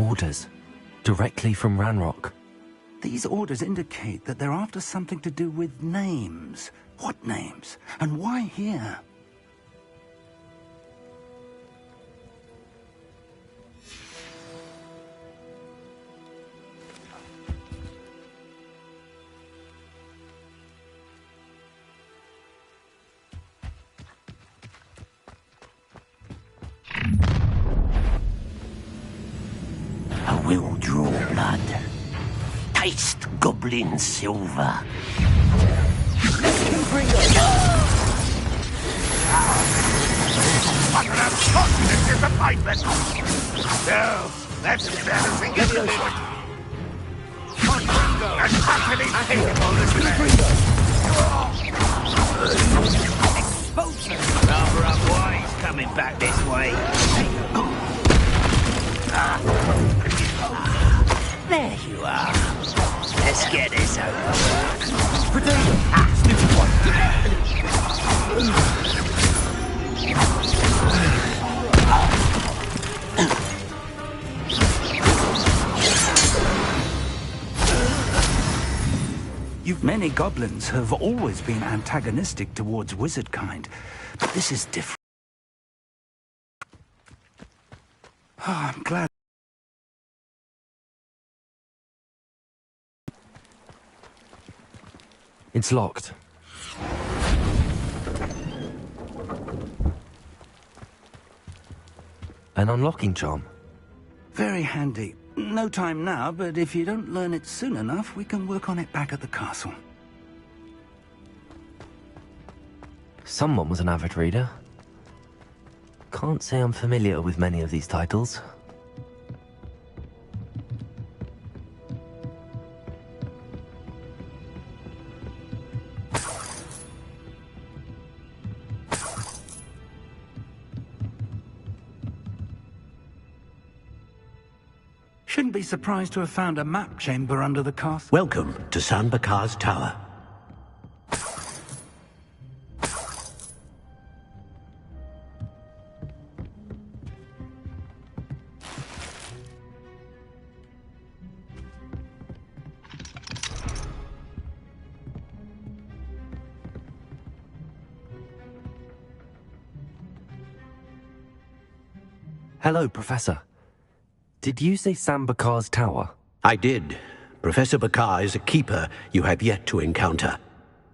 Orders. Directly from Ranrock. These orders indicate that they're after something to do with names. What names? And why here? I will draw blood. Taste goblin silver. What an unfortunate disappointment! No, that's embarrassing, isn't it? An utterly capable exposure! Rather unwise coming back this way. There you are. Let's get this over. Many goblins have always been antagonistic towards wizard kind, but this is different. Oh, I'm glad. It's locked. An unlocking charm. Very handy. No time now, but if you don't learn it soon enough, we can work on it back at the castle. Someone was an avid reader. Can't say I'm familiar with many of these titles. Shouldn't be surprised to have found a map chamber under the castle. Welcome to Sanbakar's Tower. Hello, Professor. Did you say Sambakar's Tower? I did. Professor Bakar is a keeper you have yet to encounter.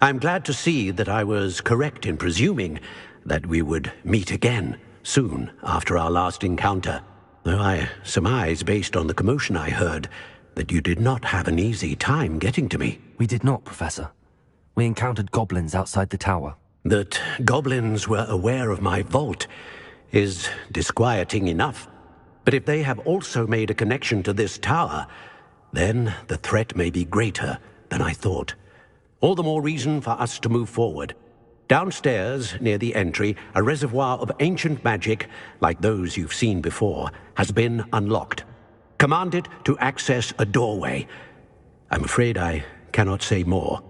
I'm glad to see that I was correct in presuming that we would meet again soon after our last encounter, though I surmise, based on the commotion I heard, that you did not have an easy time getting to me. We did not, Professor. We encountered goblins outside the tower. That goblins were aware of my vault is disquieting enough. But if they have also made a connection to this tower, then the threat may be greater than I thought. All the more reason for us to move forward. Downstairs, near the entry, a reservoir of ancient magic, like those you've seen before, has been unlocked. Command it to access a doorway. I'm afraid I cannot say more.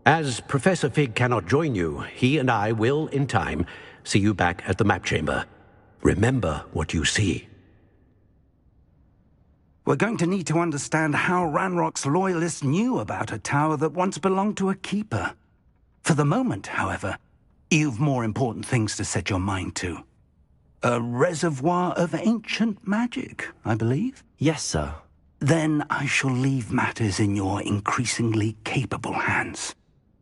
As Professor Fig cannot join you, he and I will, in time, see you back at the map chamber. Remember what you see. We're going to need to understand how Ranrock's loyalists knew about a tower that once belonged to a keeper. For the moment, however, you've more important things to set your mind to. A reservoir of ancient magic, I believe? Yes, sir. Then I shall leave matters in your increasingly capable hands.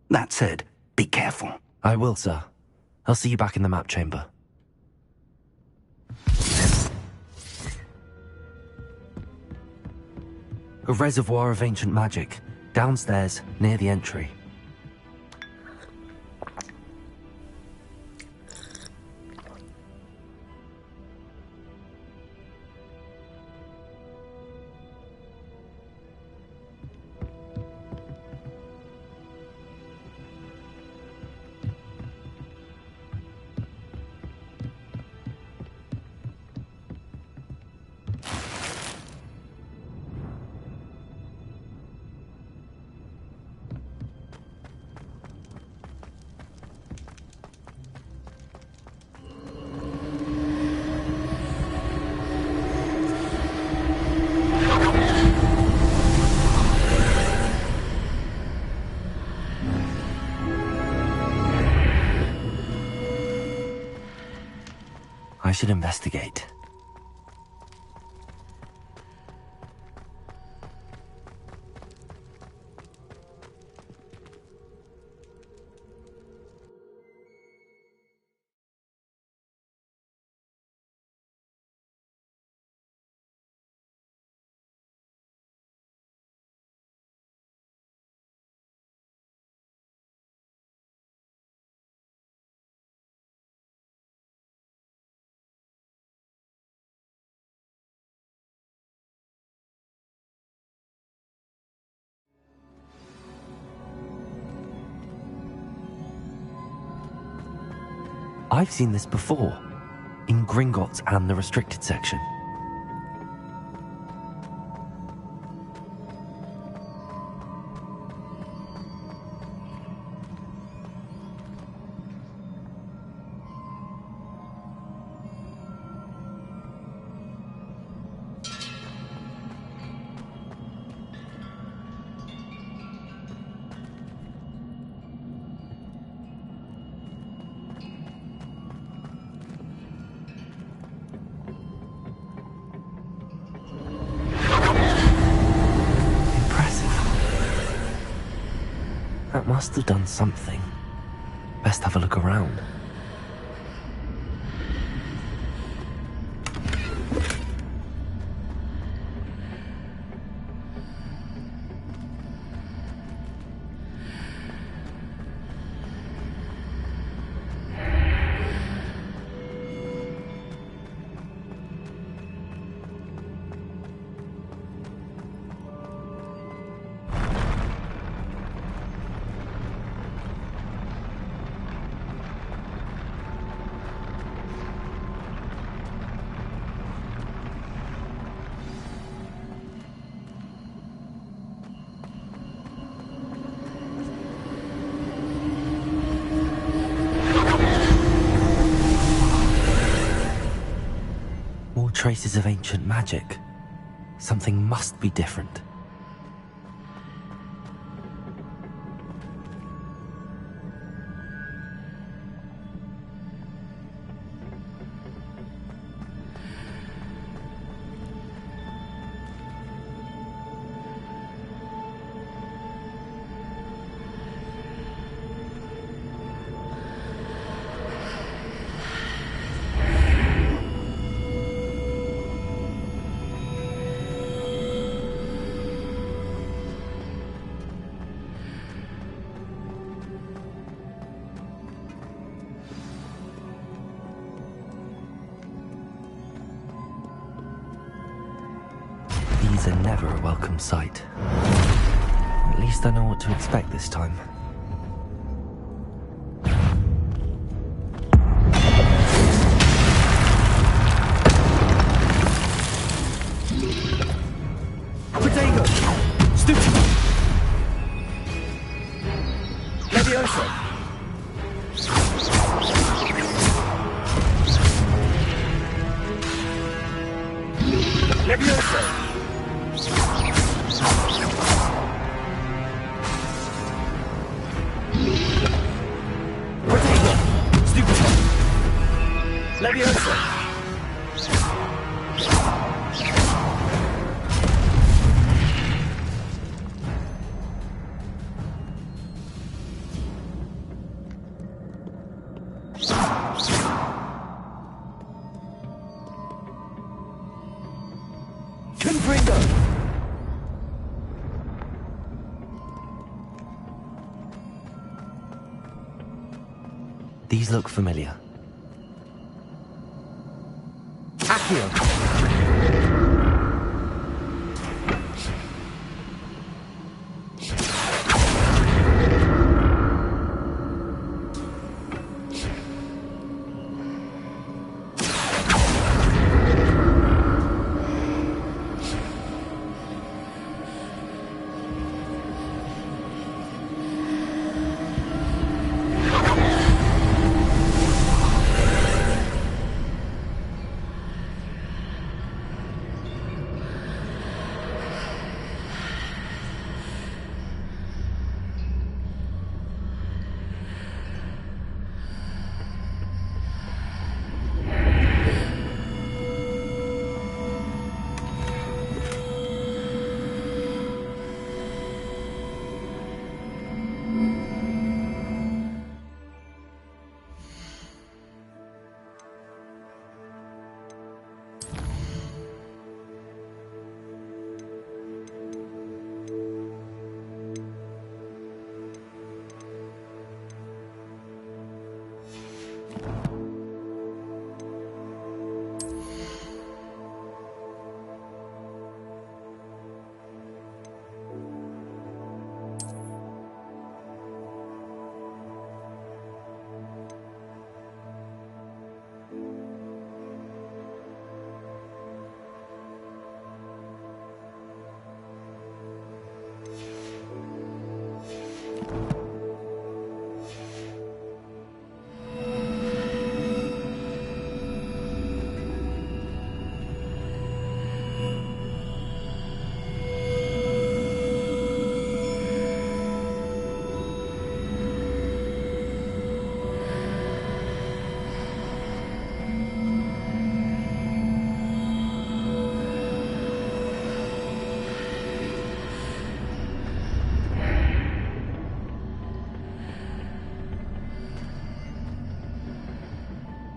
That said, be careful. I will, sir. I'll see you back in the map chamber. A reservoir of ancient magic, downstairs, near the entry. I should investigate. I've seen this before, in Gringotts and the restricted section. That must have done something. Best have a look around. Traces of ancient magic. Something must be different. These are never a welcome sight. At least I know what to expect this time. Protego! Stucci! Levioso! Levioso! Protego! Stucci! Levioso! These look familiar. Accio!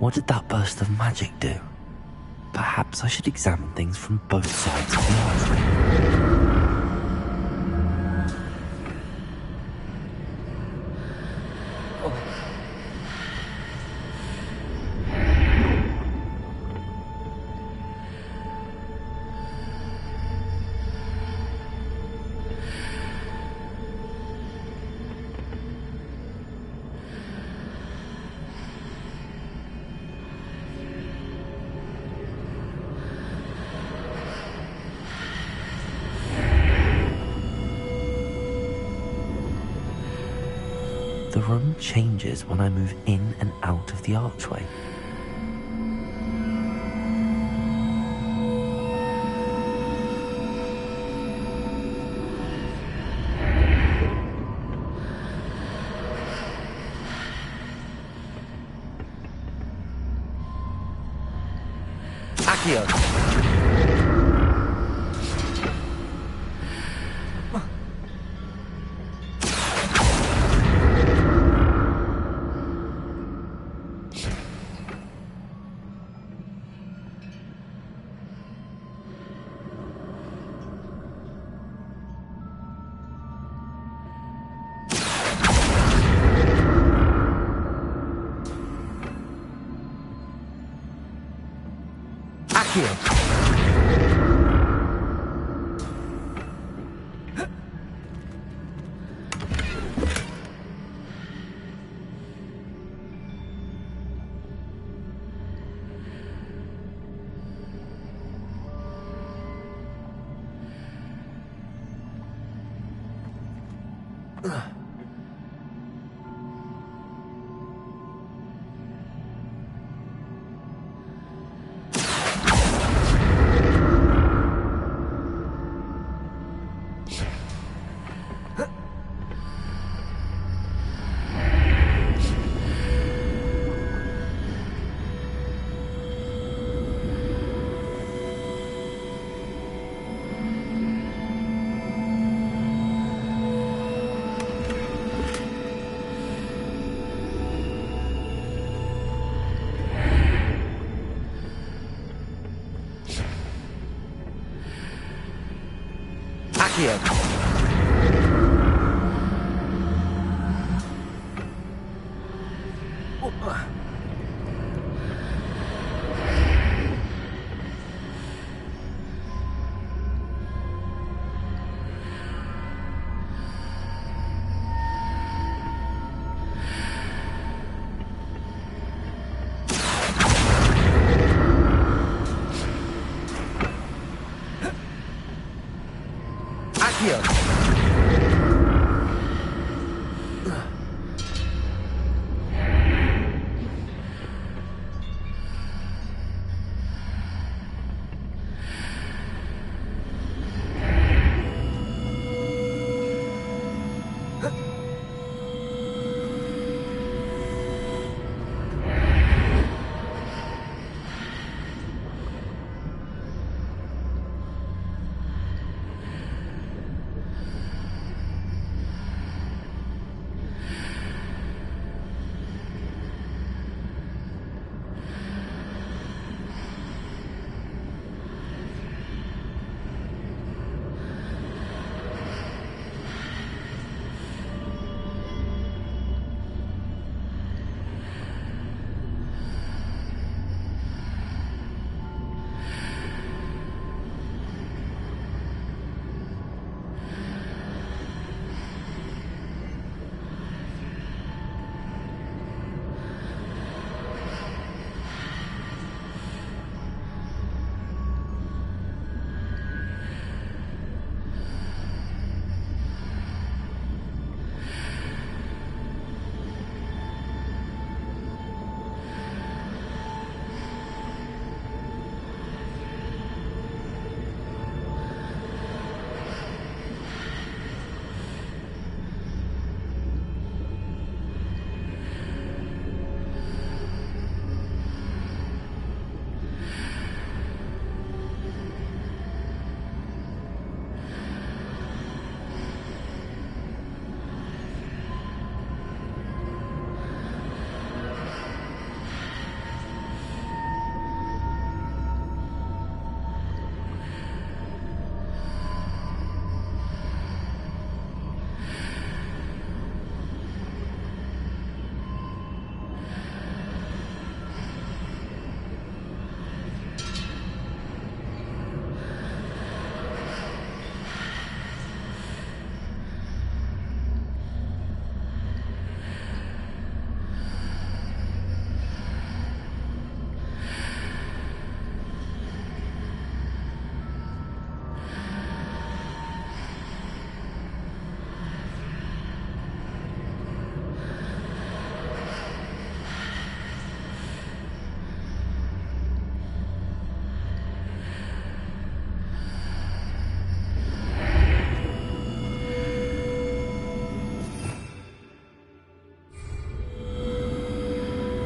What did that burst of magic do? Perhaps I should examine things from both sides of the archway. The room changes when I move in and out of the archway. Accio. Accio. Accio. Accio.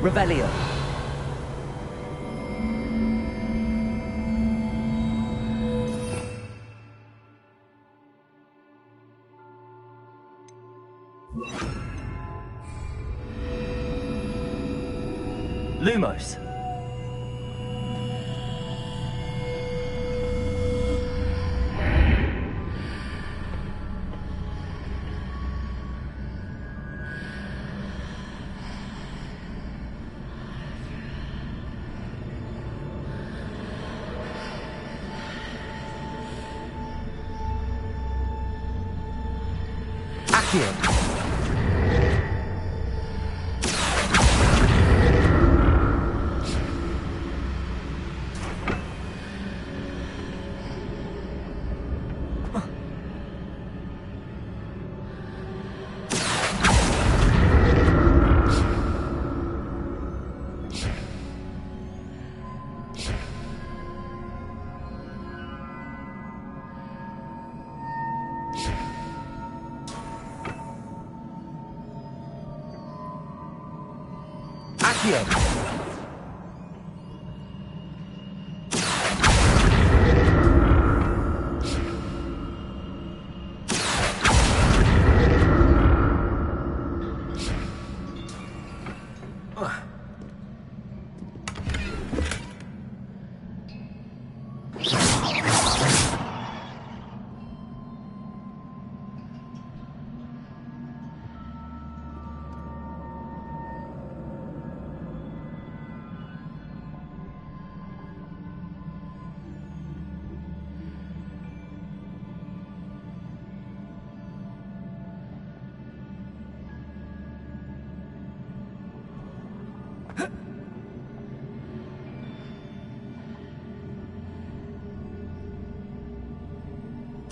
Revelio. Lumos. Accio. Accio.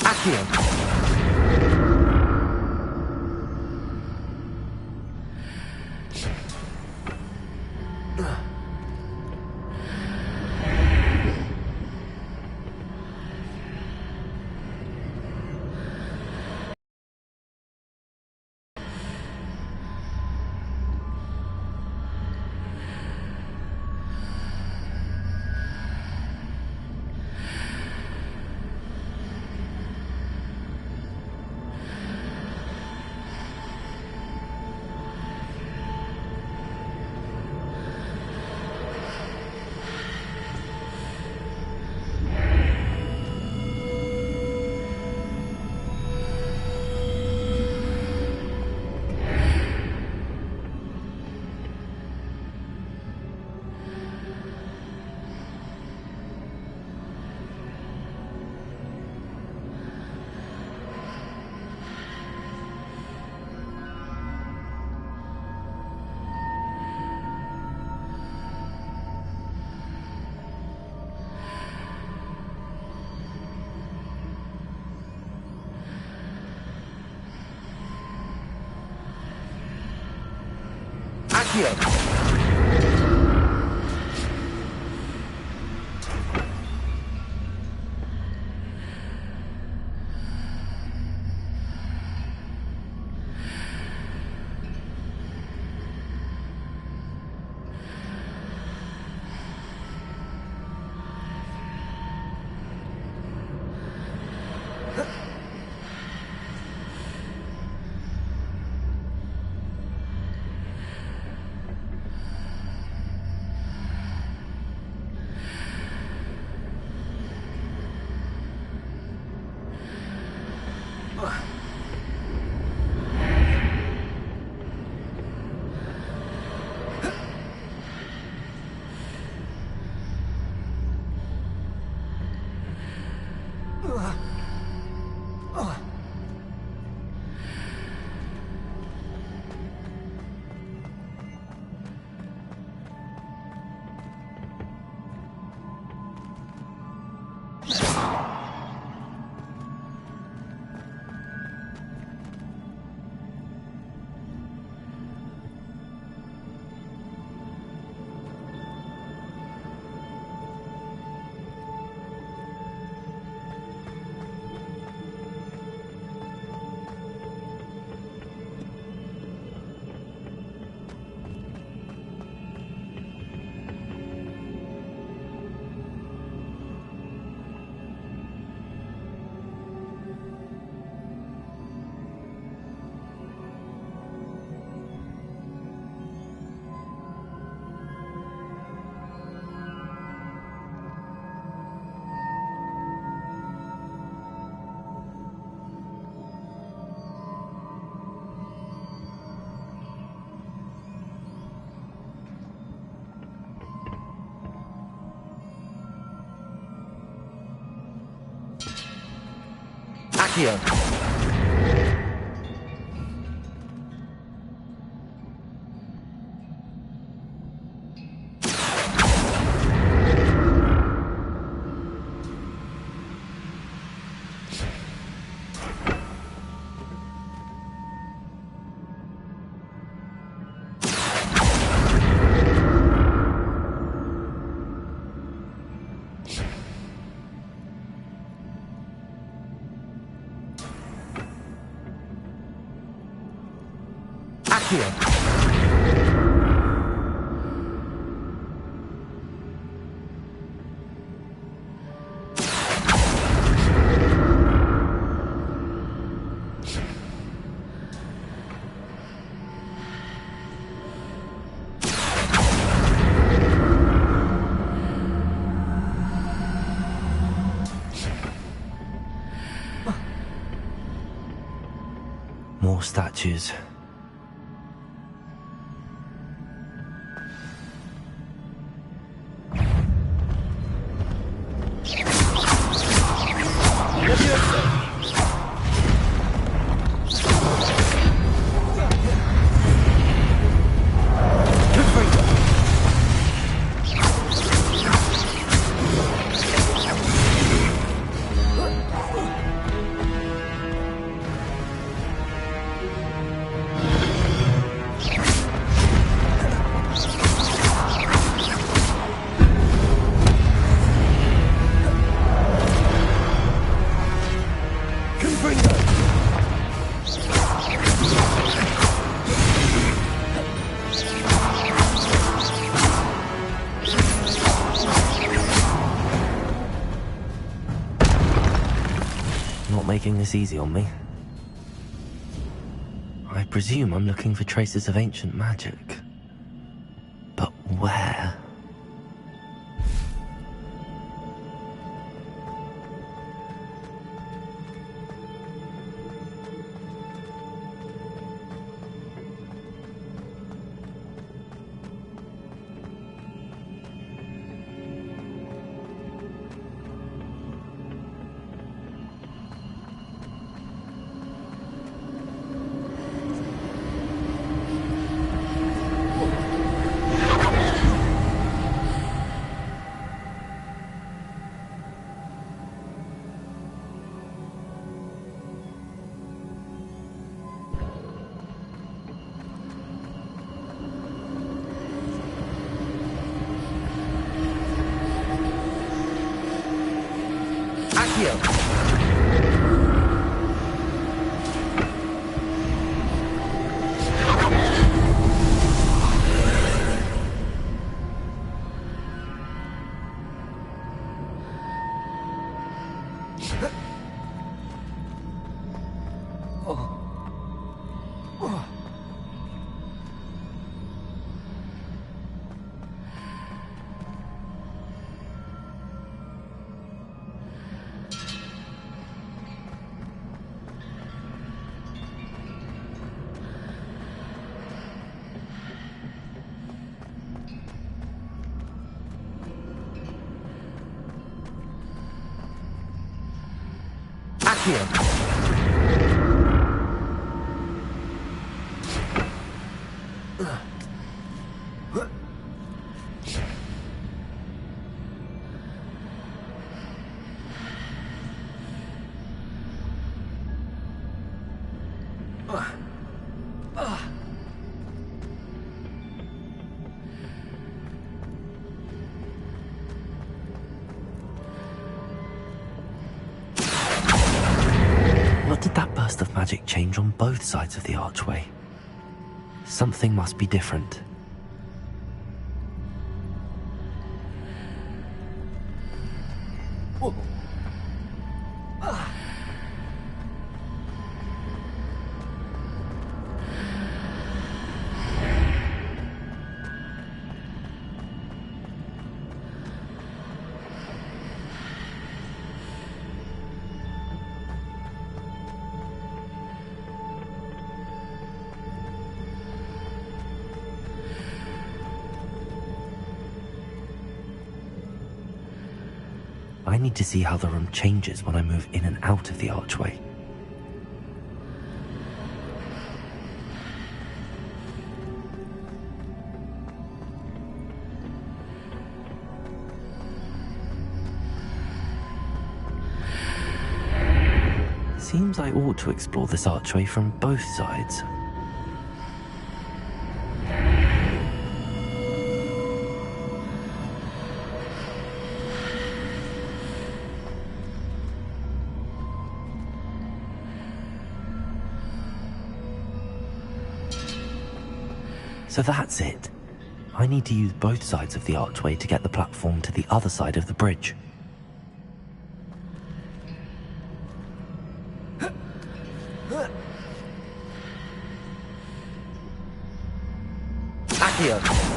Accio. Accio. Accio. Accio. More statues. Not making this easy on me. I presume I'm looking for traces of ancient magic. But where? Accio. Accio. What did that burst of magic change on both sides of the archway? Something must be different. I need to see how the room changes when I move in and out of the archway. Seems I ought to explore this archway from both sides. So that's it. I need to use both sides of the archway to get the platform to the other side of the bridge. Accio.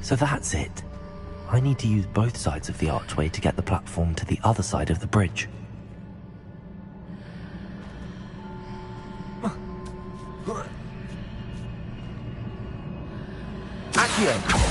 So that's it. I need to use both sides of the archway to get the platform to the other side of the bridge. Accio.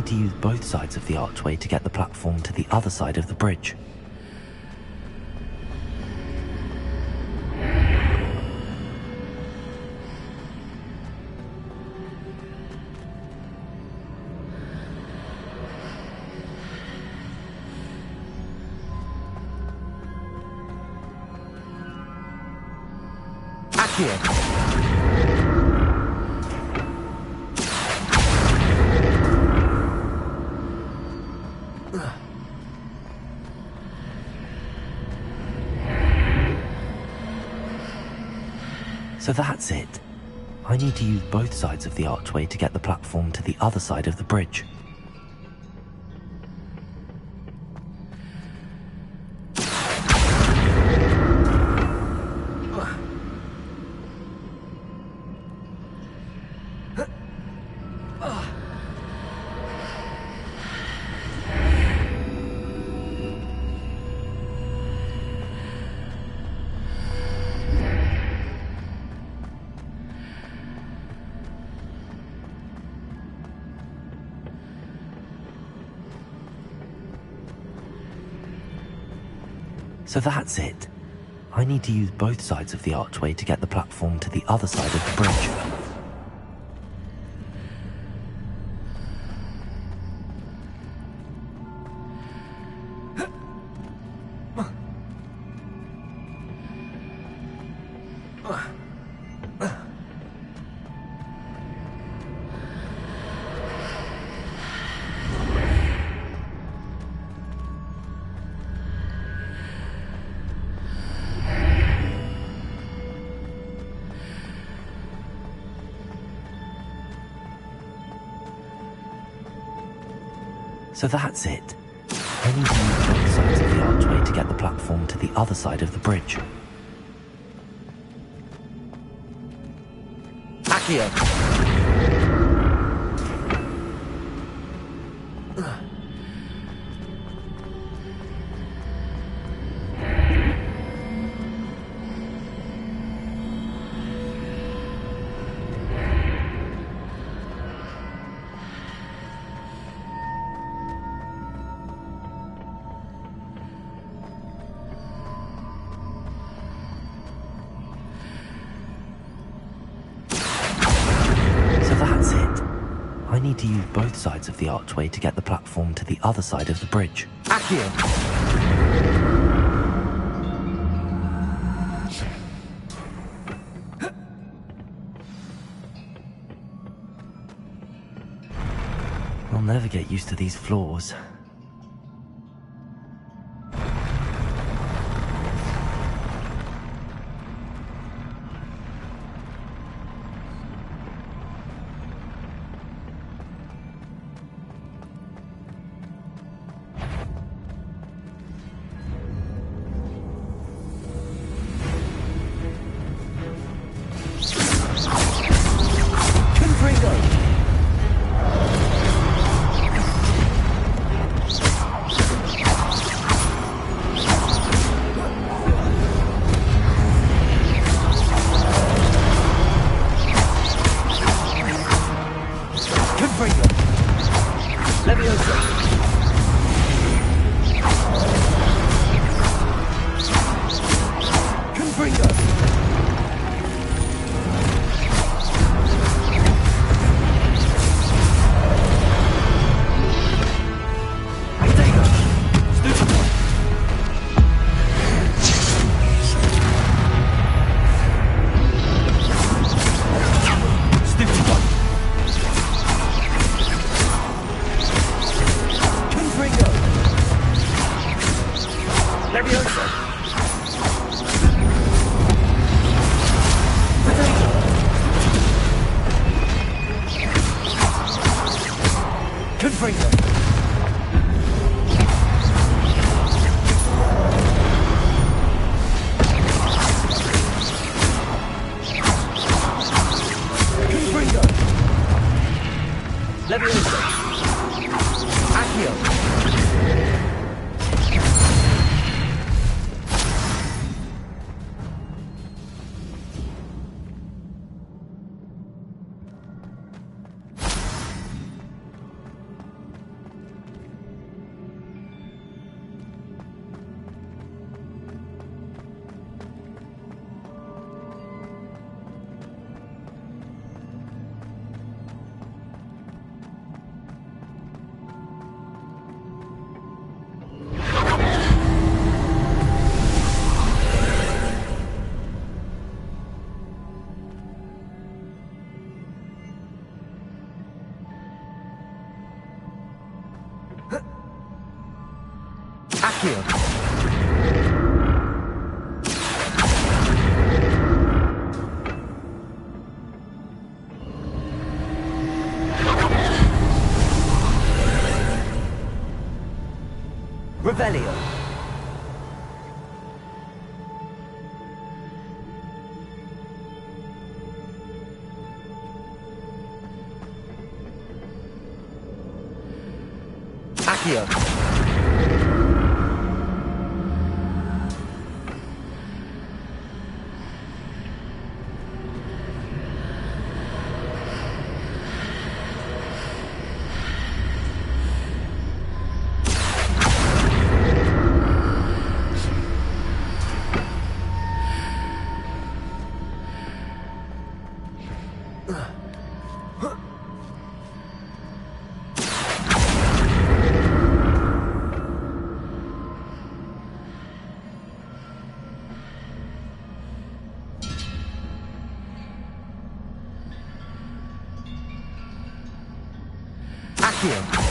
To use both sides of the archway to get the platform to the other side of the bridge. Accio. So that's it. I need to use both sides of the archway to get the platform to the other side of the bridge. So that's it. I need to use both sides of the archway to get the platform to the other side of the bridge. So that's it. I need to use both sides of the archway to get the platform to the other side of the bridge. Accio. I need to use both sides of the archway to get the platform to the other side of the bridge. Accio. I'll never get used to these floors. Confringo! Revelio. Accio. Accio.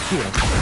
Accio.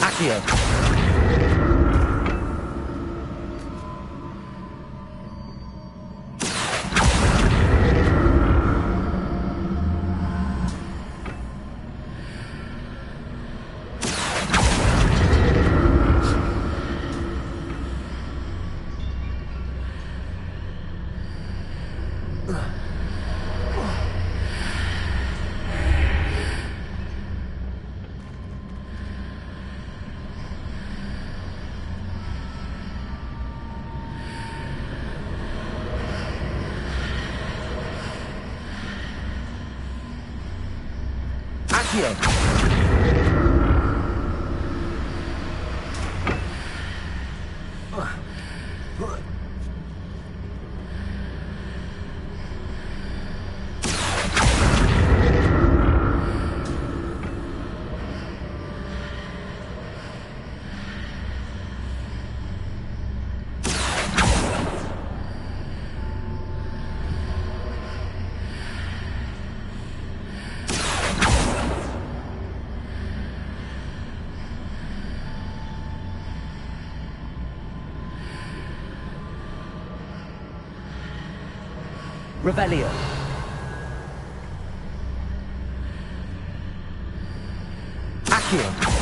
Accio. Accio. Revelio. Accio.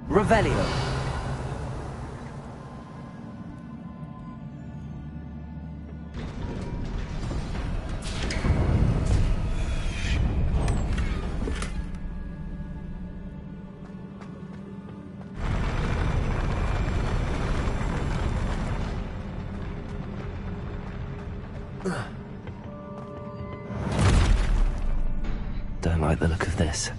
Revelio. Don't like the look of this.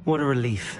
What a relief.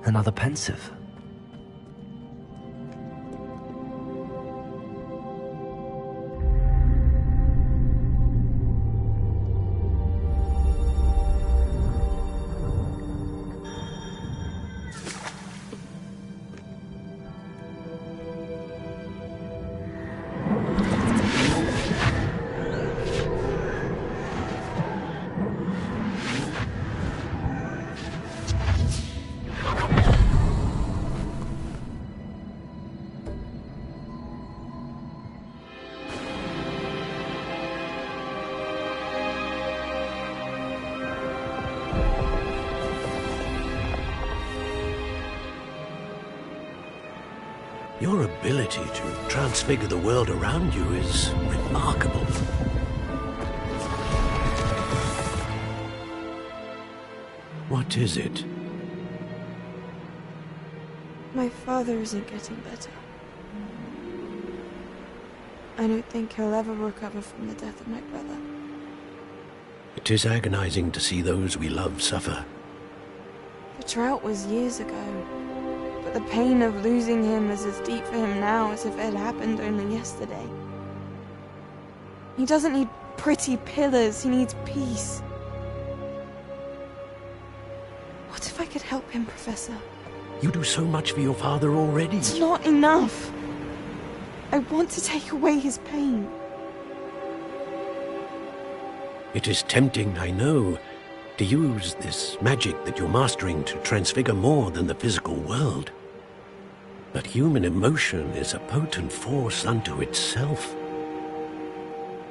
Another pensive. Your ability to transfigure the world around you is remarkable. What is it? My father isn't getting better. I don't think he'll ever recover from the death of my brother. It is agonizing to see those we love suffer. The drought was years ago, but the pain of losing him is as deep for him now as if it had happened only yesterday. He doesn't need pretty pillars, he needs peace. What if I could help him, Professor? You do so much for your father already. It's not enough. I want to take away his pain. It is tempting, I know, to use this magic that you're mastering to transfigure more than the physical world. But human emotion is a potent force unto itself.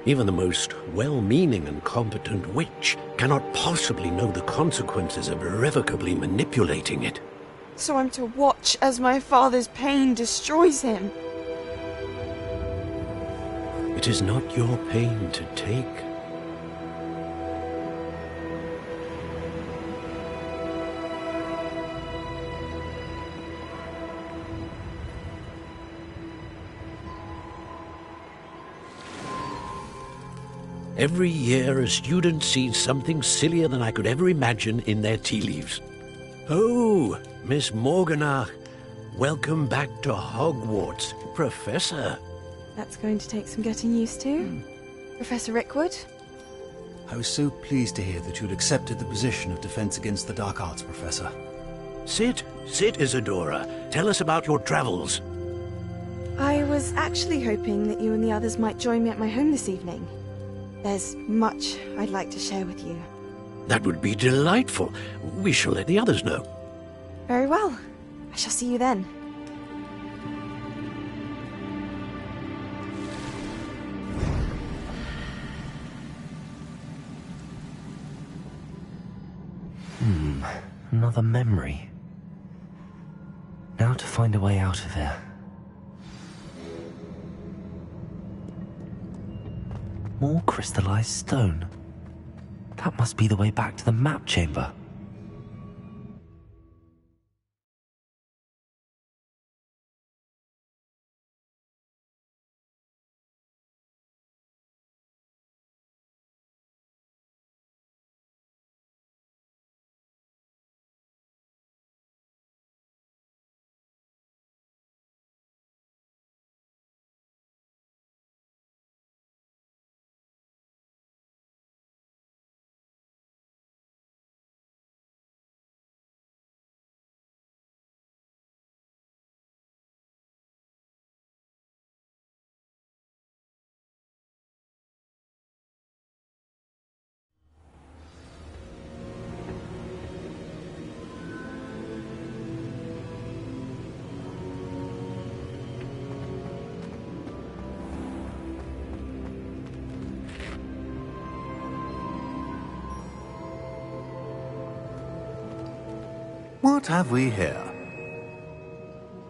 Even the most well-meaning and competent witch cannot possibly know the consequences of irrevocably manipulating it. So I'm to watch as my father's pain destroys him. It is not your pain to take. Every year, a student sees something sillier than I could ever imagine in their tea leaves. Oh, Miss Morganach, welcome back to Hogwarts, Professor. That's going to take some getting used to. Professor Rickwood? I was so pleased to hear that you'd accepted the position of Defense Against the Dark Arts, Professor. Sit, Isadora. Tell us about your travels. I was actually hoping that you and the others might join me at my home this evening. There's much I'd like to share with you. That would be delightful. We shall let the others know. Very well. I shall see you then. Another memory. Now to find a way out of here. More crystallized stone. That must be the way back to the map chamber. What have we here?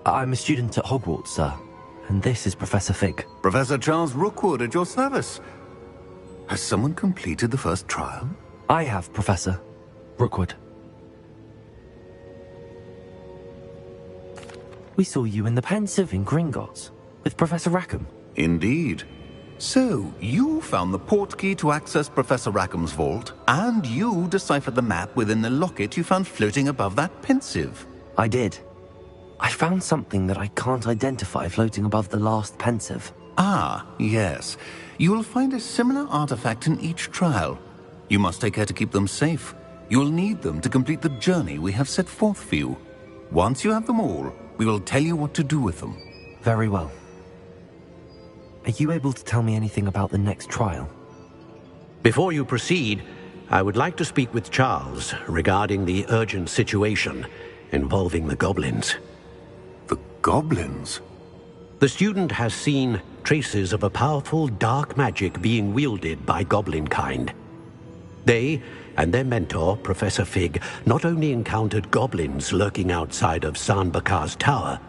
I'm a student at Hogwarts, sir. And this is Professor Fig. Professor Charles Rookwood at your service. Has someone completed the first trial? I have, Professor Rookwood. We saw you in the Pensive in Gringotts with Professor Rackham. Indeed. So, you found the portkey to access Professor Rackham's vault, and you deciphered the map within the locket you found floating above that Pensive. I did. I found something that I can't identify floating above the last Pensive. Ah, yes. You will find a similar artifact in each trial. You must take care to keep them safe. You will need them to complete the journey we have set forth for you. Once you have them all, we will tell you what to do with them. Very well. Are you able to tell me anything about the next trial? Before you proceed, I would like to speak with Charles regarding the urgent situation involving the goblins. The goblins? The student has seen traces of a powerful dark magic being wielded by goblin kind. They and their mentor, Professor Fig, not only encountered goblins lurking outside of Sanbakar's tower,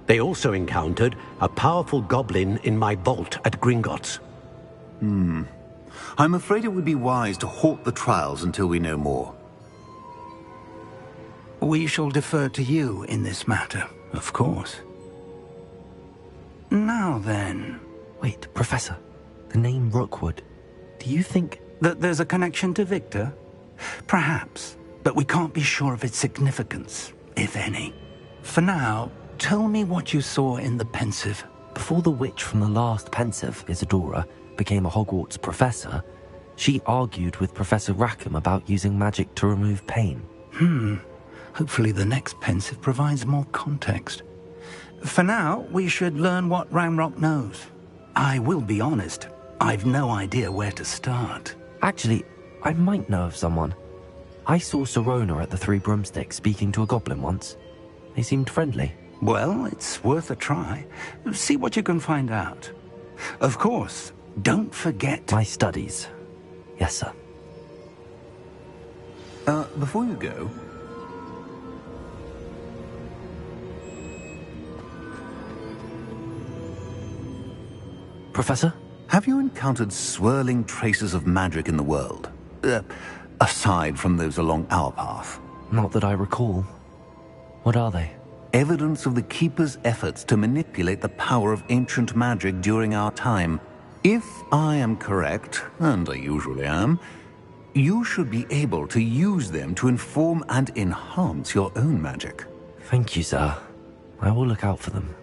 they also encountered a powerful goblin in my vault at Gringotts. I'm afraid it would be wise to halt the trials until we know more. We shall defer to you in this matter, of course. Now then... Wait, Professor. The name Rookwood. Do you think... that there's a connection to Victor? Perhaps, but we can't be sure of its significance, if any. For now, tell me what you saw in the Pensive. Before the witch from the last Pensive, Isadora, became a Hogwarts professor, she argued with Professor Rackham about using magic to remove pain. Hopefully the next Pensive provides more context. For now, we should learn what Ranrock knows. I will be honest, I've no idea where to start. Actually, I might know of someone. I saw Sirona at the Three Broomsticks speaking to a goblin once. They seemed friendly. Well, it's worth a try. See what you can find out. Of course, don't forget... My studies. Yes, sir. Before you go... Professor? Have you encountered swirling traces of magic in the world? Aside from those along our path? Not that I recall. What are they? Evidence of the Keeper's efforts to manipulate the power of ancient magic during our time. If I am correct, and I usually am, you should be able to use them to inform and enhance your own magic. Thank you, sir. I will look out for them.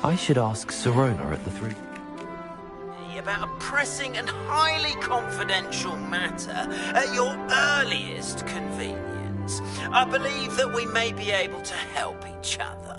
I should ask Sirona at the Three... About a pressing and highly confidential matter at your earliest convenience. I believe that we may be able to help each other.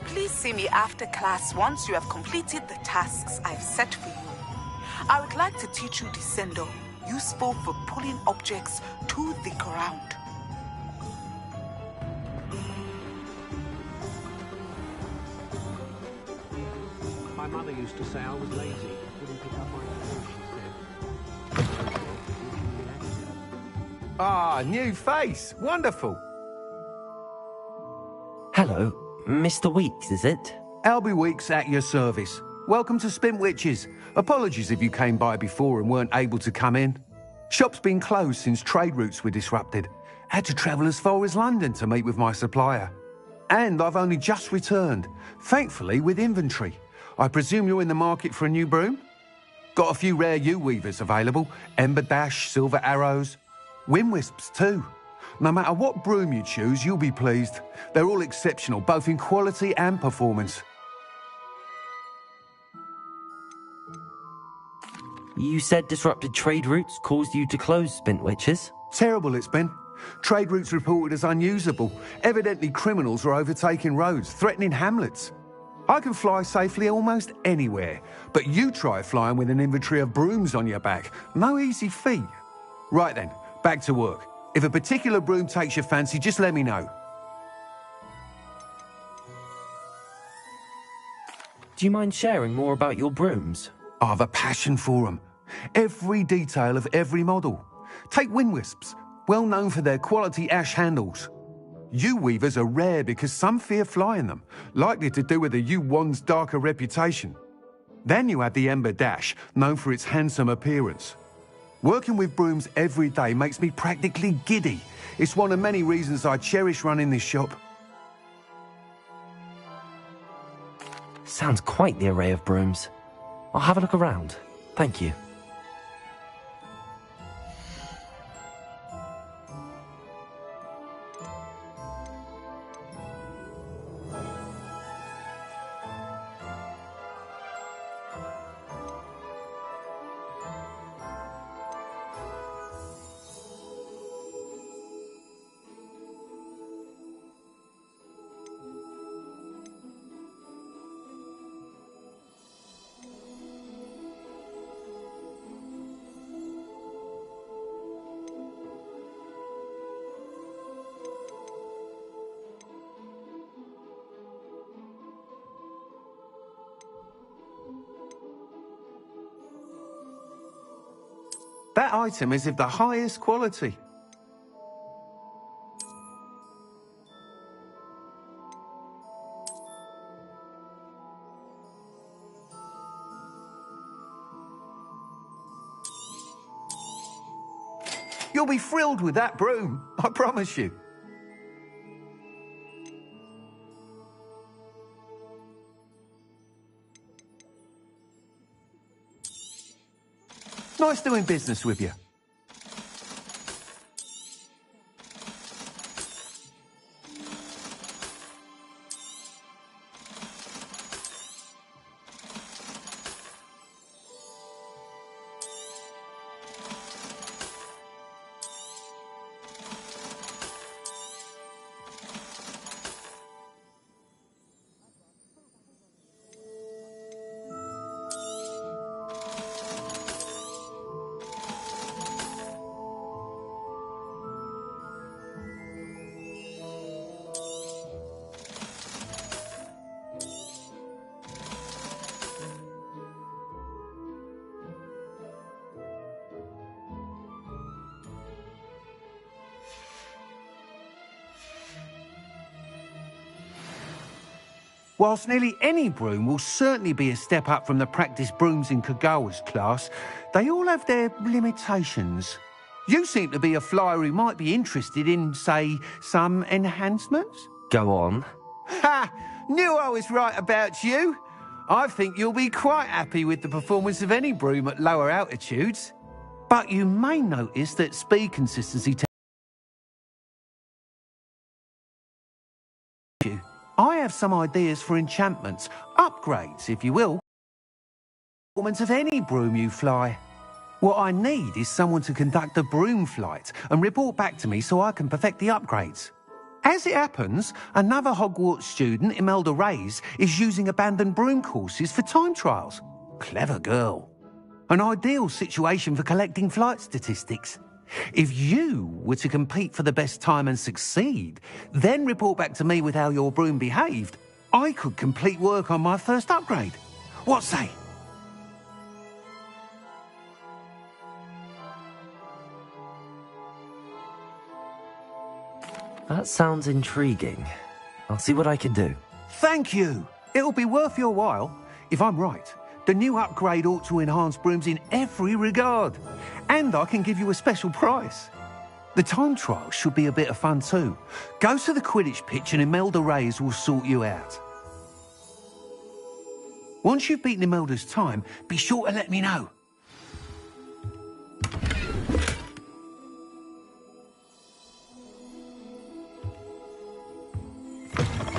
Please see me after class once you have completed the tasks I've set for you. I would like to teach you Descendo, useful for pulling objects to the ground. My mother used to say I was lazy. Wouldn't pick up my phone, she said. Ah, new face. Wonderful. Hello, Mr. Weeks, is it? Albie Weeks at your service. Welcome to Spintwitches. Apologies if you came by before and weren't able to come in. Shop's been closed since trade routes were disrupted. Had to travel as far as London to meet with my supplier. And I've only just returned, thankfully with inventory. I presume you're in the market for a new broom? Got a few rare U-weavers available. Ember Dash, Silver Arrows. Wind Wisps too. No matter what broom you choose, you'll be pleased. They're all exceptional, both in quality and performance. You said disrupted trade routes caused you to close Spintwitches? Terrible it's been. Trade routes reported as unusable. Evidently criminals are overtaking roads, threatening hamlets. I can fly safely almost anywhere, but you try flying with an inventory of brooms on your back. No easy feat. Right then, back to work. If a particular broom takes your fancy, just let me know. Do you mind sharing more about your brooms? I have a passion for them. Every detail of every model. Take Wind Wisps, well known for their quality ash handles. U-weavers are rare because some fear flying them, likely to do with the U-Wand's darker reputation. Then you have the Ember Dash, known for its handsome appearance. Working with brooms every day makes me practically giddy. It's one of many reasons I cherish running this shop. Sounds quite the array of brooms. I'll have a look around. Thank you. That item is of the highest quality. You'll be thrilled with that broom, I promise you. Nice doing business with you. Whilst nearly any broom will certainly be a step up from the practice brooms in Kagawa's class, they all have their limitations. You seem to be a flyer who might be interested in, say, some enhancements? Go on. Ha! Knew I was right about you. I think you'll be quite happy with the performance of any broom at lower altitudes. But you may notice that speed consistency... I have some ideas for enchantments, upgrades, if you will. Performance of any broom you fly. What I need is someone to conduct a broom flight and report back to me so I can perfect the upgrades. As it happens, another Hogwarts student, Imelda Reyes, is using abandoned broom courses for time trials. Clever girl. An ideal situation for collecting flight statistics. If you were to compete for the best time and succeed, then report back to me with how your broom behaved, I could complete work on my first upgrade. What say? That sounds intriguing. I'll see what I can do. Thank you. It'll be worth your while. If I'm right, the new upgrade ought to enhance brooms in every regard. And I can give you a special price. The time trial should be a bit of fun too. Go to the Quidditch pitch and Imelda Reyes will sort you out. Once you've beaten Imelda's time, be sure to let me know.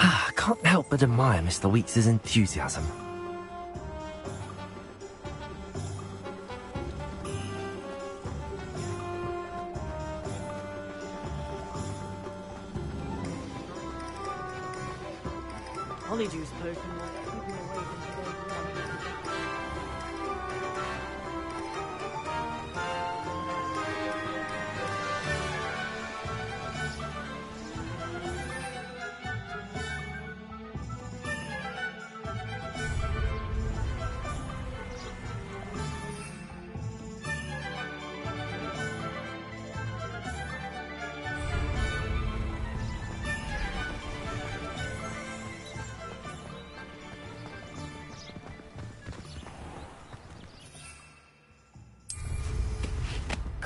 I can't help but admire Mr. Weeks' enthusiasm. Polyjuice potion will keep me away from today's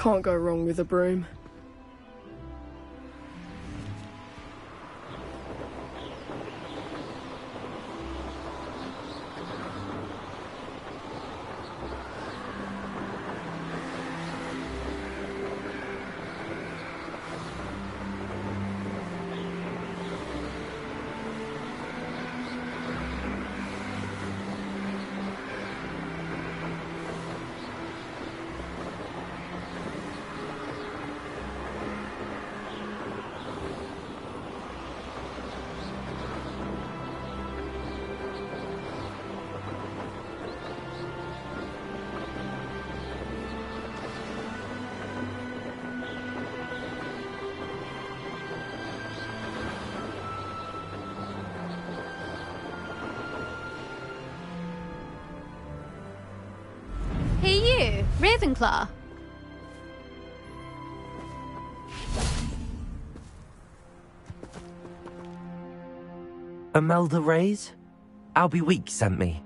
Can't go wrong with a broom. Hey you, Ravenclaw. Imelda Reyes? Albie Weeks sent me.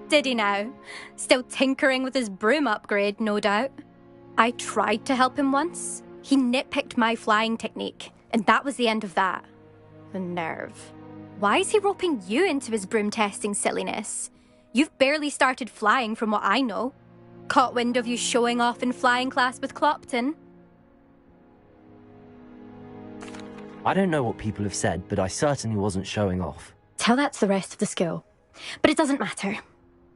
Did he now? Still tinkering with his broom upgrade, no doubt. I tried to help him once. He nitpicked my flying technique, and that was the end of that. The nerve. Why is he roping you into his broom testing silliness? You've barely started flying from what I know. Caught wind of you showing off in flying class with Clopton. I don't know what people have said, but I certainly wasn't showing off. Tell that to the rest of the school. But it doesn't matter.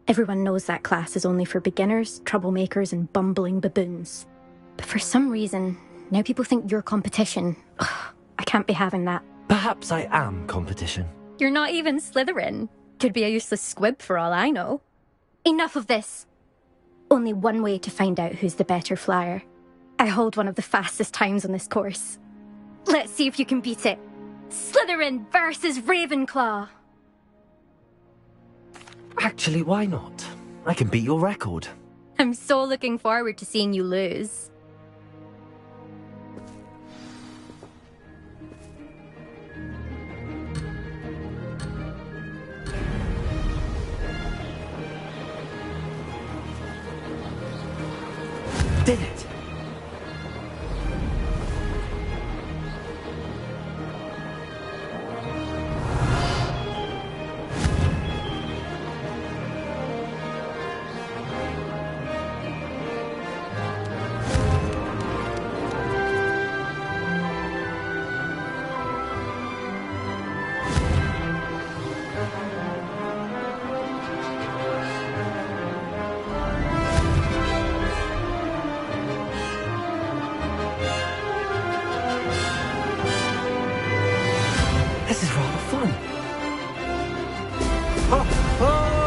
Everyone knows that class is only for beginners, troublemakers, and bumbling baboons. But for some reason, now people think you're competition. Ugh, I can't be having that. Perhaps I am competition. You're not even Slytherin. Could be a useless squib for all I know. Enough of this. Only one way to find out who's the better flyer. I hold one of the fastest times on this course. Let's see if you can beat it. Slytherin versus Ravenclaw. Actually, why not? I can beat your record. I'm so looking forward to seeing you lose. Did it! fun. Oh, oh!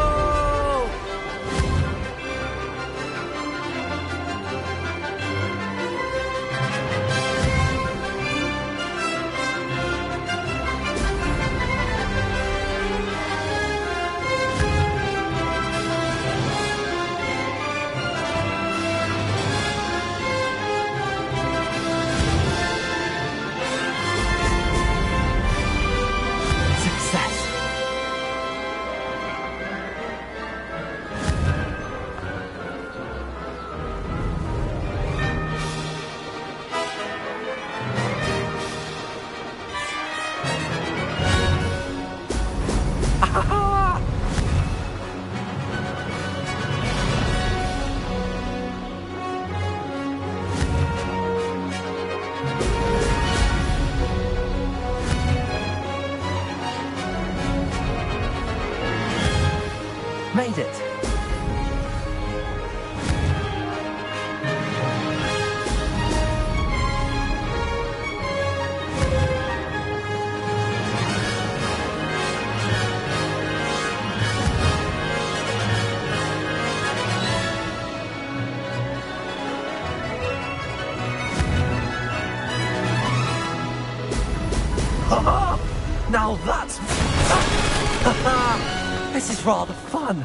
Made it! Now that's... This is rather fun.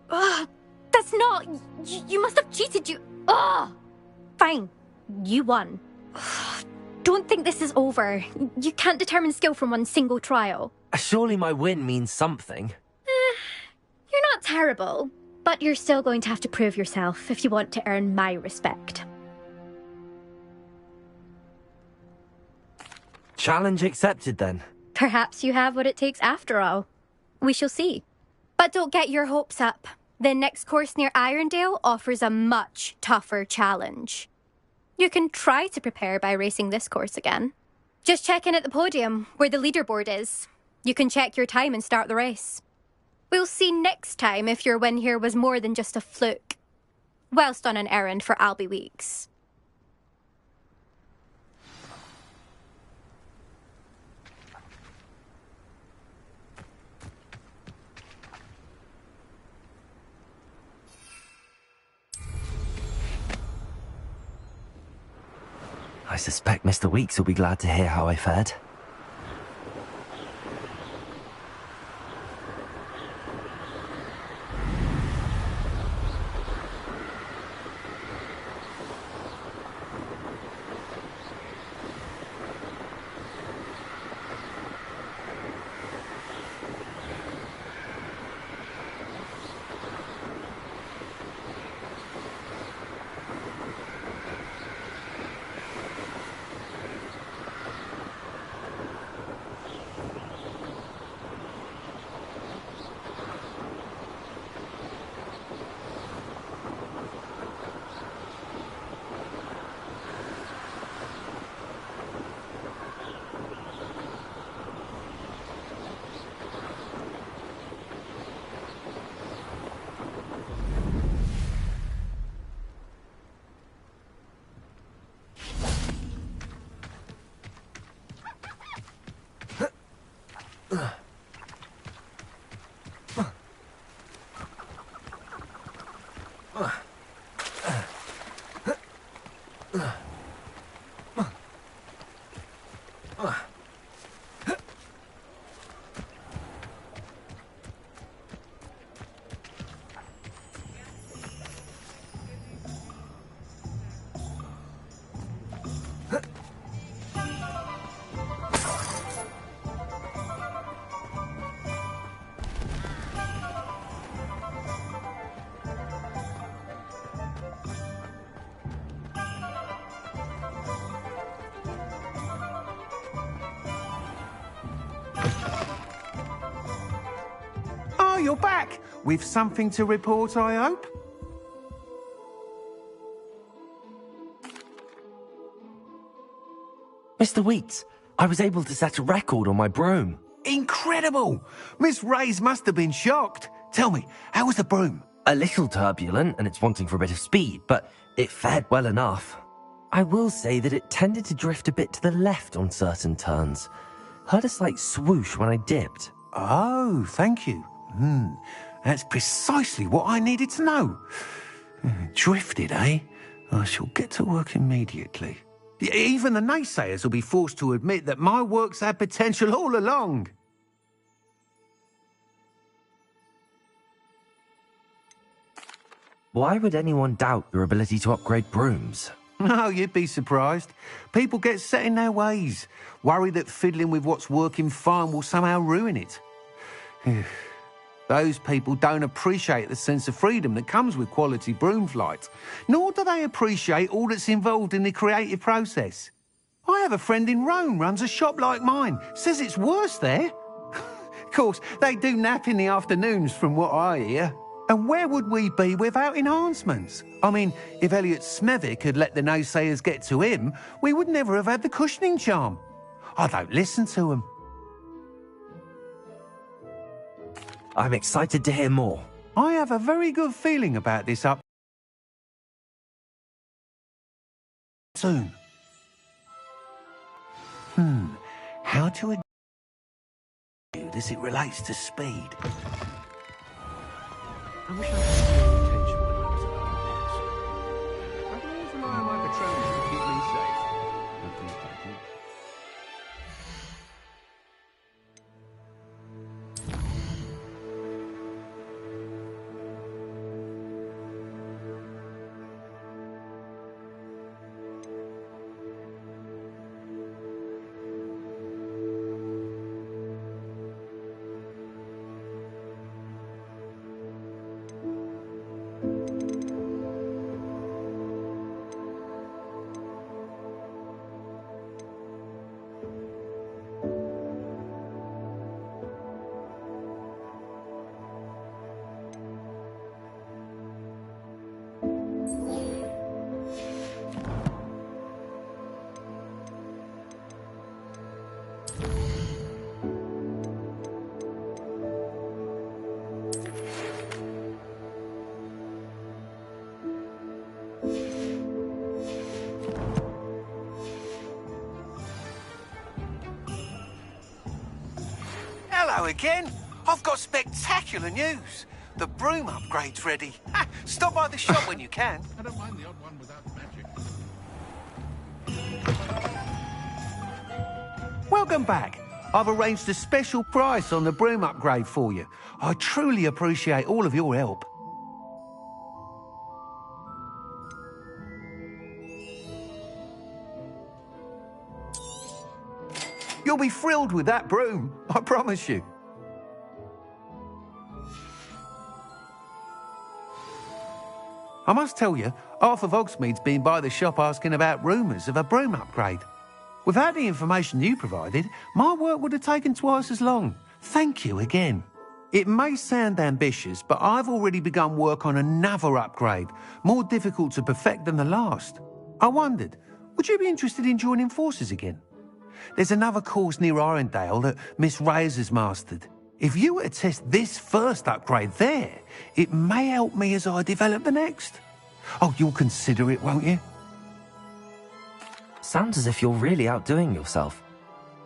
Ugh, that's not... You must have cheated, you... Ugh! Fine. You won. Ugh, don't think this is over. You can't determine skill from one single trial. Surely my win means something. You're not terrible, but you're still going to have to prove yourself if you want to earn my respect. Challenge accepted, then. Perhaps you have what it takes after all. We shall see. But don't get your hopes up. The next course near Irondale offers a much tougher challenge. You can try to prepare by racing this course again. Just check in at the podium, where the leaderboard is. You can check your time and start the race. We'll see next time if your win here was more than just a fluke. Whilst on an errand for Albie Weeks. I suspect Mr. Weeks will be glad to hear how I fared. back. With something to report, I hope? Mr. Wheats, I was able to set a record on my broom. Incredible! Miss Reyes must have been shocked. Tell me, how was the broom? A little turbulent, and it's wanting for a bit of speed, but it fared well enough. I will say that it tended to drift a bit to the left on certain turns. Heard a slight swoosh when I dipped. Oh, thank you. That's precisely what I needed to know. Drifted, eh? I shall get to work immediately. Even the naysayers will be forced to admit that my work's had potential all along. Why would anyone doubt your ability to upgrade brooms? No, you'd be surprised. People get set in their ways, worry that fiddling with what's working fine will somehow ruin it. Those people don't appreciate the sense of freedom that comes with quality broom flight, nor do they appreciate all that's involved in the creative process. I have a friend in Rome runs a shop like mine, says it's worse there. Of course, they do nap in the afternoons from what I hear. And where would we be without enhancements? I mean, if Elliot Smethwick had let the naysayers get to him, we would never have had the cushioning charm. I don't listen to them. I'm excited to hear more. I have a very good feeling about this up soon. How to adapt as it relates to speed? I wish I had more attention when I was at home. I can always rely on my patrons to keep me safe. Hello again. I've got spectacular news. The broom upgrade's ready. Stop by the shop when you can. I don't mind the odd one without magic. Welcome back. I've arranged a special price on the broom upgrade for you. I truly appreciate all of your help. You'll be thrilled with that broom, I promise you. I must tell you, half of Hogsmeade's been by the shop asking about rumours of a broom upgrade. Without the information you provided, my work would have taken twice as long. Thank you again. It may sound ambitious, but I've already begun work on another upgrade, more difficult to perfect than the last. I wondered, would you be interested in joining forces again? There's another course near Arendelle that Miss Reyes has mastered. If you were to test this first upgrade there, it may help me as I develop the next. Oh, you'll consider it, won't you? Sounds as if you're really outdoing yourself.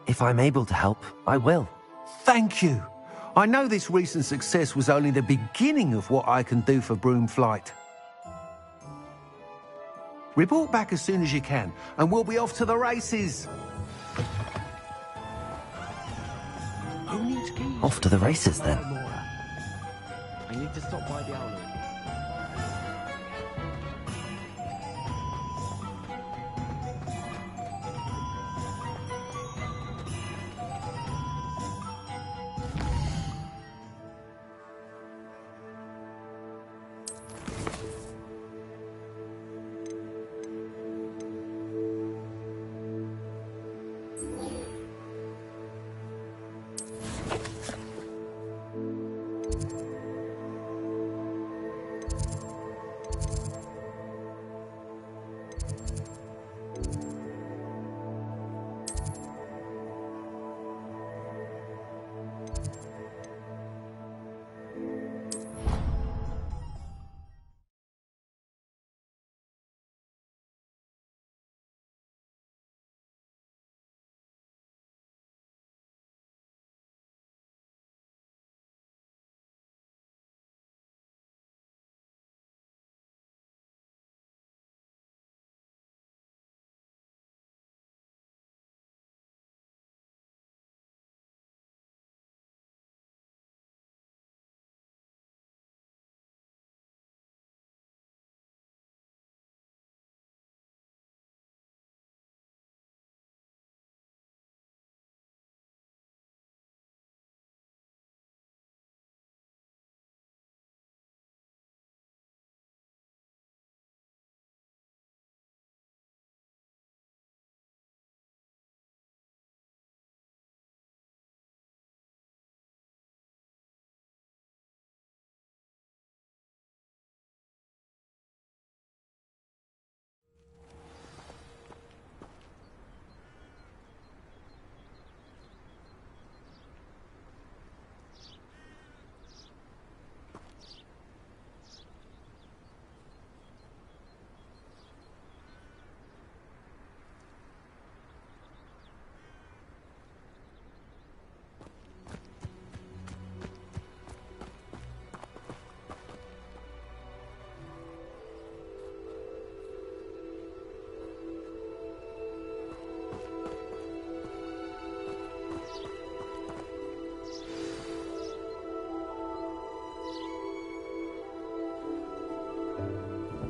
If I'm able to help, I will. Thank you. I know this recent success was only the beginning of what I can do for broom flight. Report back as soon as you can, and we'll be off to the races. Off to the races, then. I need to stop by the owlery.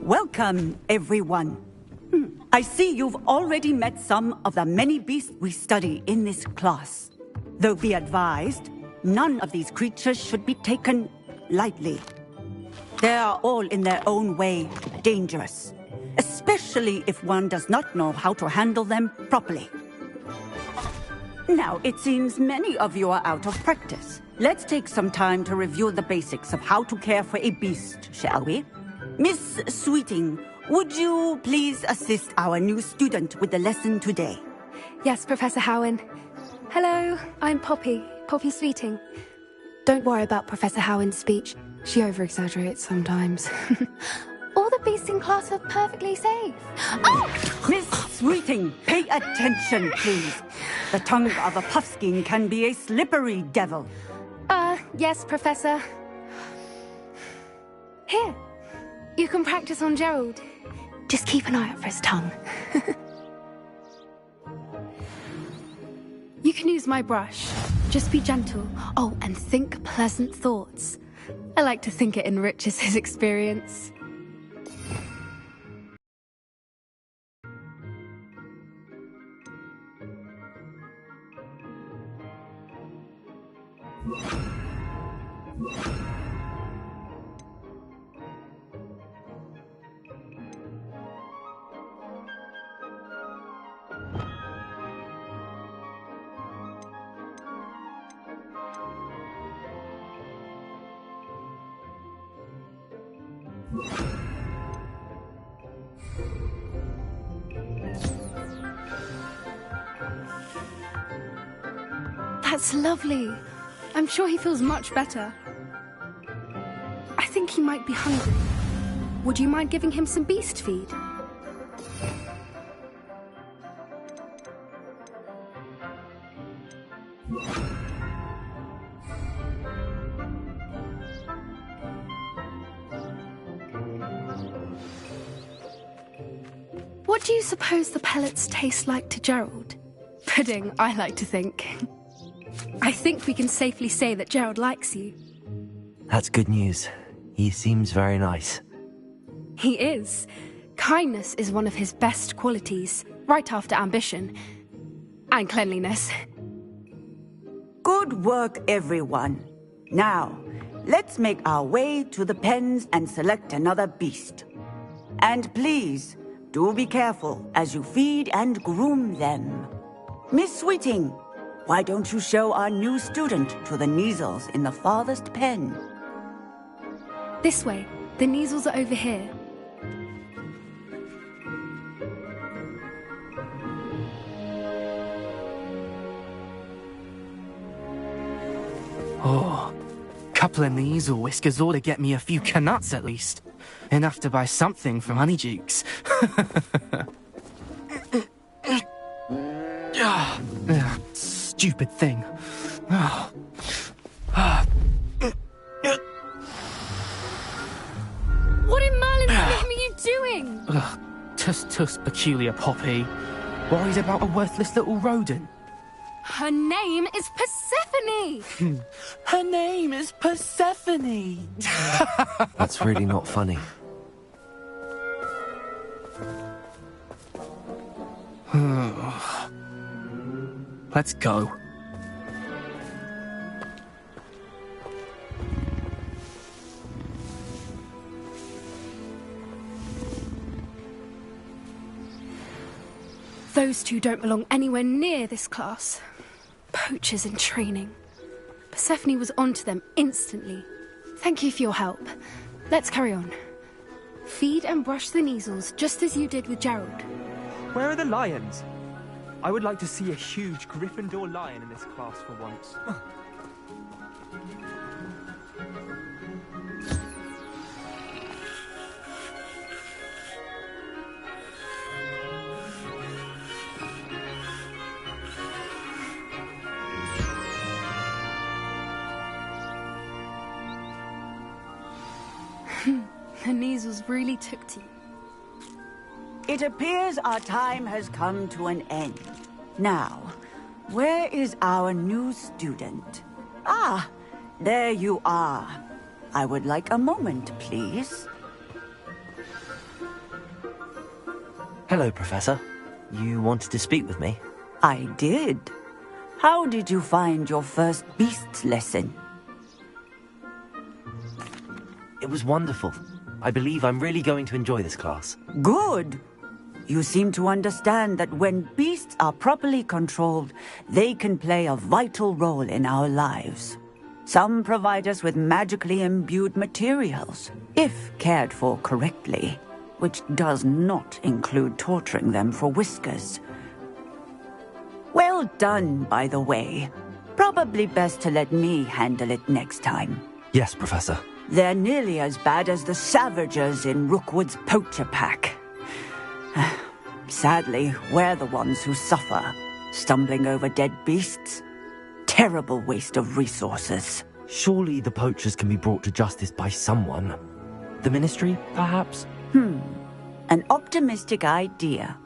Welcome, everyone. I see you've already met some of the many beasts we study in this class. Though be advised, none of these creatures should be taken lightly. They are all in their own way dangerous, especially if one does not know how to handle them properly. Now, it seems many of you are out of practice. Let's take some time to review the basics of how to care for a beast, shall we? Miss Sweeting, would you please assist our new student with the lesson today? Yes, Professor Howen. Hello, I'm Poppy Sweeting. Don't worry about Professor Howen's speech. She over-exaggerates sometimes. All the beasts in class are perfectly safe. Oh! Miss Sweeting, pay attention, please. The tongue of a puffskein can be a slippery devil. Yes, Professor. Here, you can practice on Gerald. Just keep an eye out for his tongue. You can use my brush. Just be gentle. Oh, and think pleasant thoughts. I like to think it enriches his experience. That's lovely. I'm sure he feels much better. I think he might be hungry. Would you mind giving him some beast feed? What do you suppose the pellets taste like to Gerald? Pudding, I like to think. I think we can safely say that Gerald likes you. That's good news. He seems very nice. He is. Kindness is one of his best qualities, right after ambition. And cleanliness. Good work, everyone. Now, let's make our way to the pens and select another beast. And please, do be careful as you feed and groom them. Miss Sweeting, why don't you show our new student to the Neasels in the farthest pen? This way. The Neasels are over here. Oh, couple of Neasel whiskers ought to get me a few canuts at least. Enough to buy something from Honeydukes. Stupid thing. What in Merlin's name are you doing? Tuss, peculiar Poppy. Worried about a worthless little rodent. Her name is Persephone! Her name is Persephone! That's really not funny. Let's go. Those two don't belong anywhere near this class. Poachers in training. Persephone was onto them instantly. Thank you for your help. Let's carry on. Feed and brush the Neasels just as you did with Gerald. Where are the lions? I would like to see a huge Gryffindor lion in this class for once. The Neasels really took to you. It appears our time has come to an end. Now, where is our new student? Ah, there you are. I would like a moment, please. Hello, Professor. You wanted to speak with me? I did. How did you find your first beasts lesson? It was wonderful. I believe I'm really going to enjoy this class. Good. You seem to understand that when beasts are properly controlled, they can play a vital role in our lives. Some provide us with magically imbued materials, if cared for correctly, which does not include torturing them for whiskers. Well done, by the way. Probably best to let me handle it next time. Yes, Professor. They're nearly as bad as the Savagers in Rookwood's poacher pack. Sadly, we're the ones who suffer, stumbling over dead beasts. Terrible waste of resources. Surely the poachers can be brought to justice by someone. The Ministry, perhaps? An optimistic idea.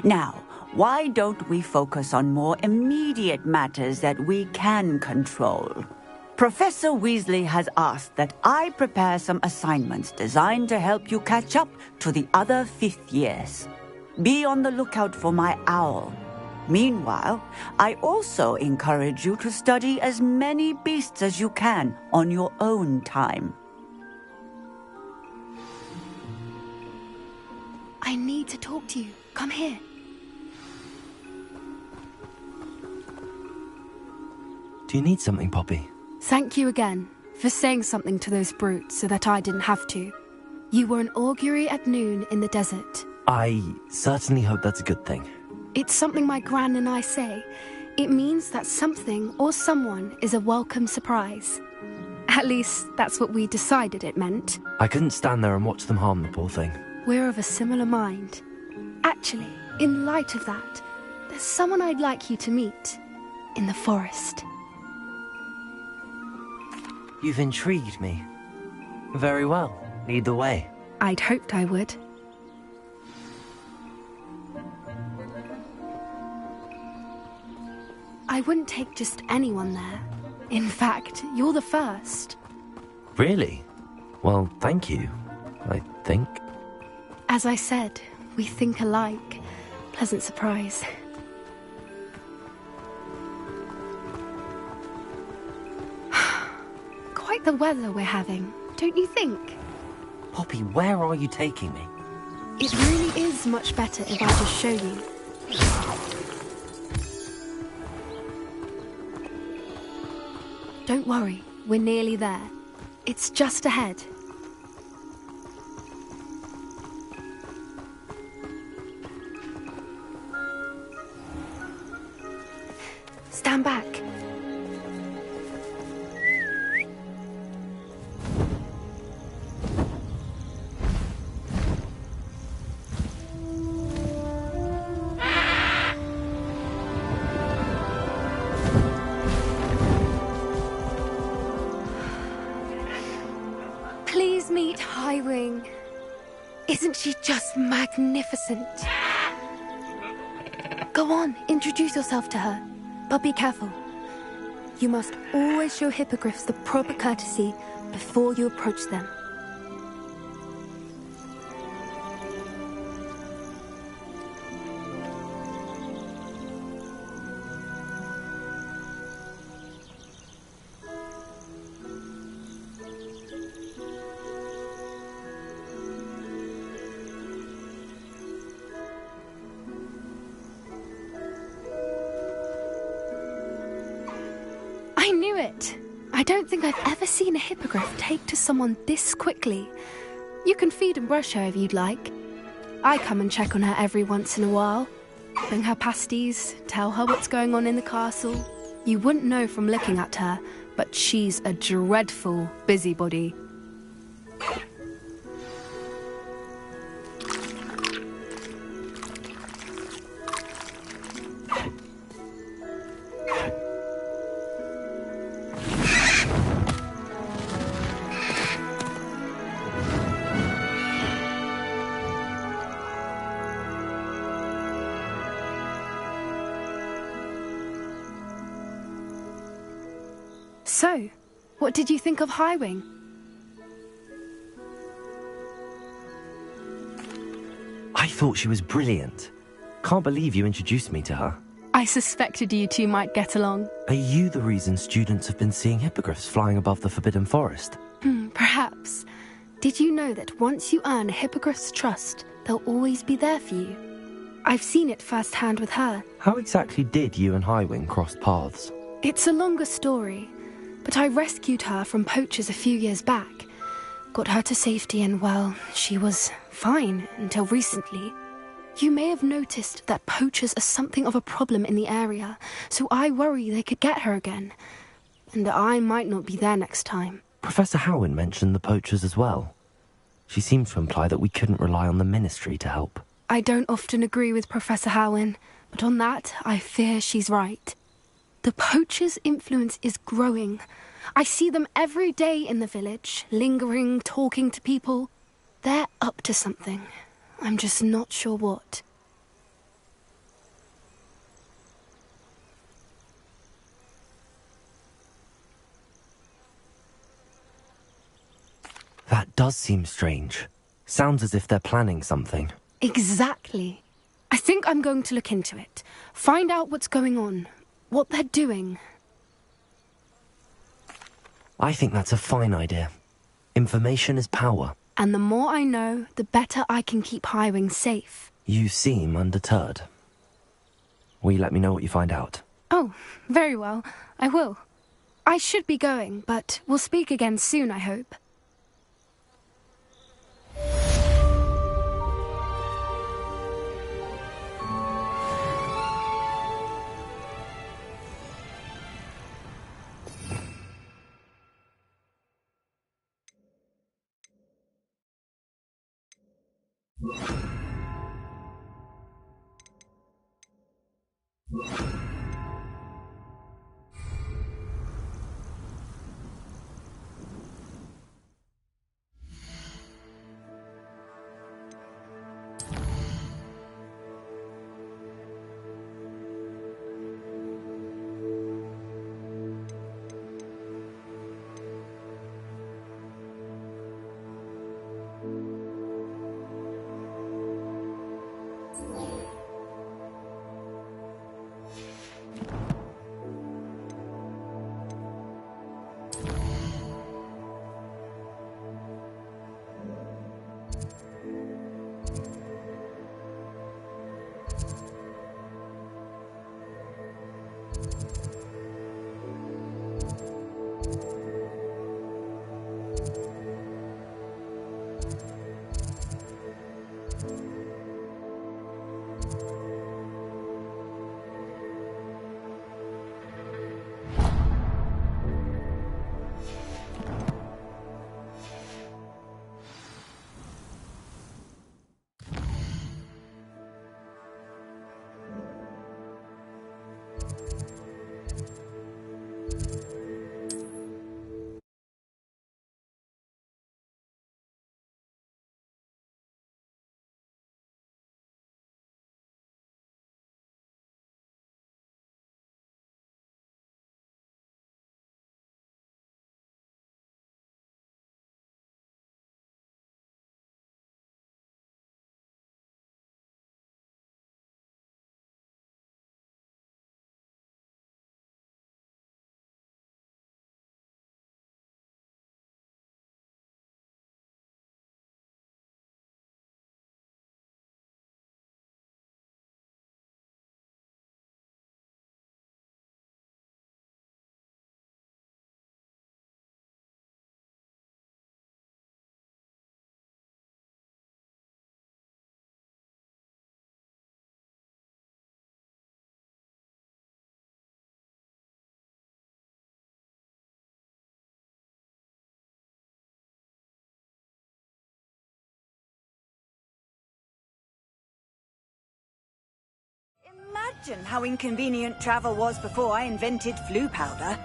Now, why don't we focus on more immediate matters that we can control? Professor Weasley has asked that I prepare some assignments designed to help you catch up to the other fifth years. Be on the lookout for my owl. Meanwhile, I also encourage you to study as many beasts as you can on your own time. I need to talk to you. Come here. Do you need something, Poppy? Thank you again for saying something to those brutes so that I didn't have to. You were an augury at noon in the desert. I certainly hope that's a good thing. It's something my gran and I say. It means that something or someone is a welcome surprise. At least, that's what we decided it meant. I couldn't stand there and watch them harm the poor thing. We're of a similar mind. Actually, in light of that, there's someone I'd like you to meet. In the forest. You've intrigued me. Very well. Lead the way. I'd hoped I would. I wouldn't take just anyone there. In fact, you're the first. Really? Well, thank you, I think. As I said, we think alike. Pleasant surprise. Quite the weather we're having, don't you think? Poppy, where are you taking me? It really is much better if I just show you. Don't worry, we're nearly there. It's just ahead. Stand back. Please meet Highwing. Isn't she just magnificent? Go on, introduce yourself to her. But be careful. You must always show hippogriffs the proper courtesy before you approach them. I knew it! I don't think I've ever seen a hippogriff take to someone this quickly. You can feed and brush her if you'd like. I come and check on her every once in a while. Bring her pasties, tell her what's going on in the castle. You wouldn't know from looking at her, but she's a dreadful busybody. So, what did you think of Highwing? I thought she was brilliant. Can't believe you introduced me to her. I suspected you two might get along. Are you the reason students have been seeing hippogriffs flying above the Forbidden Forest? Perhaps. Did you know that once you earn a hippogriff's trust, they'll always be there for you? I've seen it firsthand with her. How exactly did you and Highwing cross paths? It's a longer story, but I rescued her from poachers a few years back. Got her to safety and, well, she was fine until recently. You may have noticed that poachers are something of a problem in the area, so I worry they could get her again. And I might not be there next time. Professor Howin mentioned the poachers as well. She seemed to imply that we couldn't rely on the Ministry to help. I don't often agree with Professor Howin, but on that, I fear she's right. The poachers' influence is growing. I see them every day in the village, lingering, talking to people. They're up to something. I'm just not sure what. That does seem strange. Sounds as if they're planning something. Exactly. I think I'm going to look into it. Find out what's going on. What they're doing. I think that's a fine idea. Information is power. And the more I know, the better I can keep Highwing safe. You seem undeterred. Will you let me know what you find out? Oh, very well. I will. I should be going, but we'll speak again soon, I hope. Imagine how inconvenient travel was before I invented flu powder.